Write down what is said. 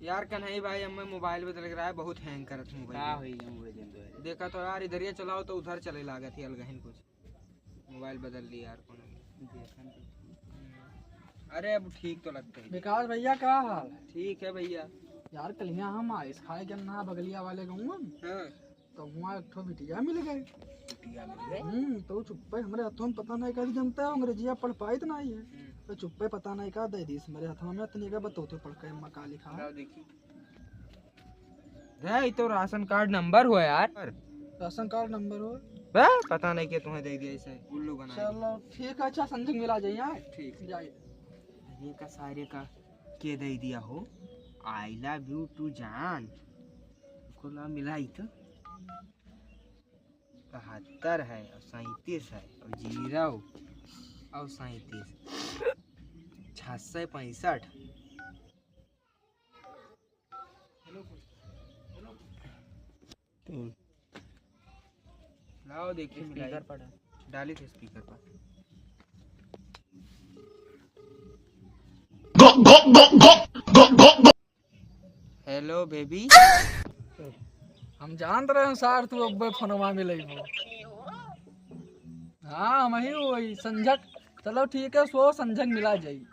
यार कन्हई भाई हमें मोबाइल बदल रहा है, बहुत हैंग करत मोबाइल। देखा तो यार इधर ही चलाओ तो उधर चले लागत थी अलगहन कुछ। मोबाइल बदल ली यार कौन। अरे अब ठीक तो लगते हैं। विकास भैया क्या हाल? ठीक है भैया। यार कल यहाँ हम आइस खाए जन्ना बगलिया वाले गाँव में, हाँ तो वहाँ एक ठो बिटिया मिल गए। बिटिया मिल गए। तो चुप्पे हमारे हाथों में पता नहीं कर जनता है अंग्रेजिया पढ़ पाई तो नहीं है, तो चुप्पे पता नहीं का दे दी मेरे हाथों में, इतनी का बतौते पढ़ के अम्मा का लिखा है। देखी ये तो राशन कार्ड नंबर हुआ यार। राशन कार्ड नंबर हो? पता नहीं क्या तुम्हें दे दिया ऐसे उल्लू बना। चलो ठीक है, अच्छा संजय मिला जाइए। ठीक जाइए। ये का सारे का के दे दिया हो। आई लव यू टू जान को ना मिला ही तो 72 है और 37 है और 0 और 37 665। लाओ देखिए स्पीकर पर डाली थे स्पीकर पर। Hello baby. हम जानते रहे सार तू अब फोनवा मिले। हाँ हम ही वही संजक। चलो ठीक है, सो संजक मिला जाइए।